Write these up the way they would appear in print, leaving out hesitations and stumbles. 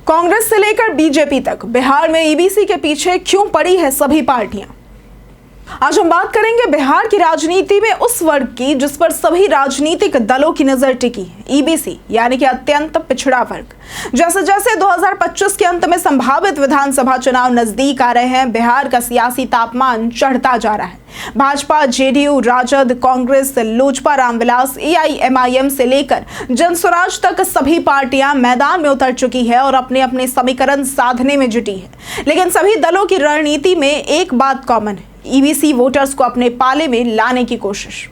कांग्रेस से लेकर बीजेपी तक बिहार में ईबीसी के पीछे क्यों पड़ी है सभी पार्टियां। आज हम बात करेंगे बिहार की राजनीति में उस वर्ग की जिस पर सभी राजनीतिक दलों की नजर टिकी है, ईबीसी यानी कि अत्यंत पिछड़ा वर्ग। जैसे जैसे 2025 के अंत में संभावित विधानसभा चुनाव नजदीक आ रहे हैं, बिहार का सियासी तापमान चढ़ता जा रहा है। भाजपा, जेडीयू, राजद, कांग्रेस, लोजपा, रामविलास, एआईएमआईएम से लेकर जनस्वराज तक सभी पार्टियां मैदान में उतर चुकी है और अपने अपने समीकरण साधने में जुटी है। लेकिन सभी दलों की रणनीति में एक बात कॉमन है, ईबीसी वोटर्स को अपने पाले में लाने की कोशिश।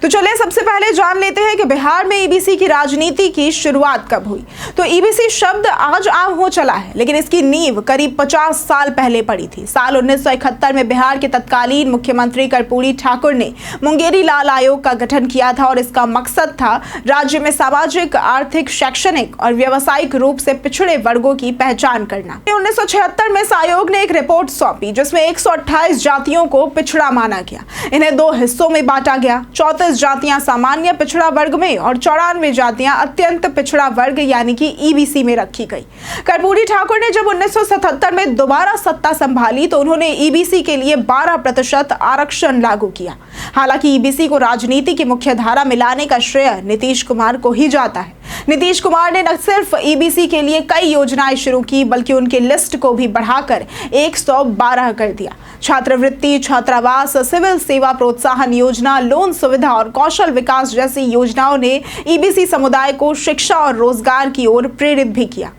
तो चलिए सबसे पहले जान लेते हैं कि बिहार में ईबीसी की राजनीति की शुरुआत कब हुई। तो ईबीसी शब्द आज आम हो चला है, लेकिन इसकी नींव करीब 50 साल पहले पड़ी थी। साल 1971 में बिहार के तत्कालीन मुख्यमंत्री कर्पूरी ठाकुर ने मुंगेरी लाल आयोग का गठन किया था और इसका मकसद था राज्य में सामाजिक, आर्थिक, शैक्षणिक और व्यावसायिक रूप से पिछड़े वर्गों की पहचान करना। 1976 में इस आयोग ने एक रिपोर्ट सौंपी जिसमें 128 जातियों को पिछड़ा माना गया। इन्हें दो हिस्सों में बांटा गया, 34 जातियां सामान्य पिछड़ा वर्ग में और 94 जातियां अत्यंत पिछड़ा वर्ग यानी कि ईबीसी में रखी गई। कर्पूरी ठाकुर ने जब 1977 में दोबारा सत्ता संभाली तो उन्होंने ईबीसी के लिए 12% आरक्षण लागू किया। हालांकि ईबीसी को राजनीति की मुख्य धारा में लाने का श्रेय नीतीश कुमार को ही जाता है। नीतीश कुमार ने न सिर्फ ईबीसी के लिए कई योजनाएं शुरू की बल्कि उनकी लिस्ट को भी बढ़ाकर 112 कर दिया। छात्रवृत्ति, छात्रावास, सिविल सेवा प्रोत्साहन योजना, लोन सुविधा और कौशल विकास जैसी योजनाओं ने ईबीसी समुदाय को शिक्षा और रोजगार की ओर प्रेरित भी किया।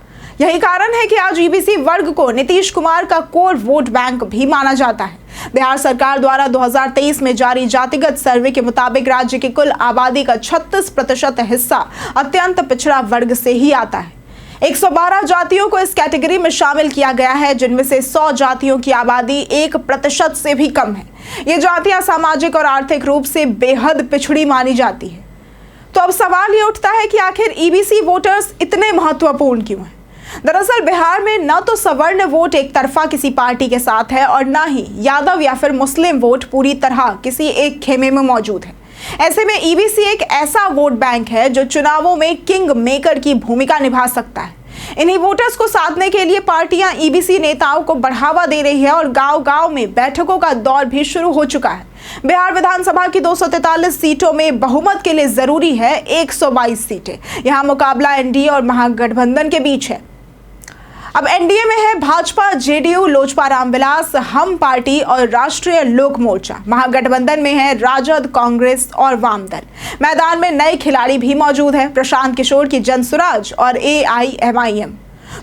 यही कारण है कि आज ईबीसी वर्ग को नीतीश कुमार का कोर वोट बैंक भी माना जाता है। बिहार सरकार द्वारा 2023 में जारी जातिगत सर्वे के मुताबिक राज्य की कुल आबादी का 36% हिस्सा अत्यंत पिछड़ा वर्ग से ही आता है। 112 जातियों को इस कैटेगरी में शामिल किया गया है, जिनमें से 100 जातियों की आबादी 1% से भी कम है। ये जातियां सामाजिक और आर्थिक रूप से बेहद पिछड़ी मानी जाती है। तो अब सवाल ये उठता है कि आखिर ईबीसी वोटर्स इतने महत्वपूर्ण क्यों हैं? दरअसल बिहार में न तो सवर्ण वोट एक तरफा किसी पार्टी के साथ है और न ही यादव या फिर मुस्लिम वोट पूरी तरह किसी एक खेमे में मौजूद है। ऐसे में ईबीसी एक ऐसा वोट बैंक है जो चुनावों में किंग मेकर की भूमिका निभा सकता है। इन्हीं वोटर्स को साधने के लिए पार्टियां ईबीसी नेताओं को बढ़ावा दे रही है और गांव-गांव में बैठकों का दौर भी शुरू हो चुका है। बिहार विधानसभा की 243 सीटों में बहुमत के लिए जरूरी है 122 सीटें। यहां मुकाबला एनडीए और महागठबंधन के बीच है। अब एनडीए में है भाजपा, जेडीयू, लोजपा, रामविलास, हम पार्टी और राष्ट्रीय लोक मोर्चा। महागठबंधन में है राजद, कांग्रेस और वाम दल। मैदान में नए खिलाड़ी भी मौजूद हैं, प्रशांत किशोर की जनस्वराज और एआईएमआईएम।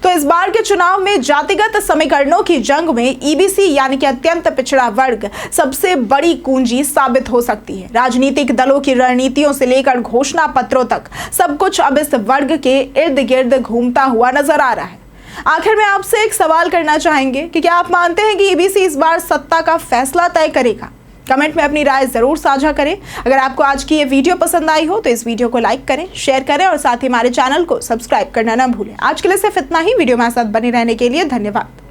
तो इस बार के चुनाव में जातिगत समीकरणों की जंग में ईबीसी यानी कि अत्यंत पिछड़ा वर्ग सबसे बड़ी कुंजी साबित हो सकती है। राजनीतिक दलों की रणनीतियों से लेकर घोषणा पत्रों तक सब कुछ अब इस वर्ग के इर्द गिर्द घूमता हुआ नजर आ रहा है। आखिर में आपसे एक सवाल करना चाहेंगे कि क्या आप मानते हैं कि ईबीसी इस बार सत्ता का फैसला तय करेगा? कमेंट में अपनी राय जरूर साझा करें। अगर आपको आज की ये वीडियो पसंद आई हो तो इस वीडियो को लाइक करें, शेयर करें और साथ ही हमारे चैनल को सब्सक्राइब करना ना भूलें। आज के लिए सिर्फ इतना ही। वीडियो में साथ बने रहने के लिए धन्यवाद।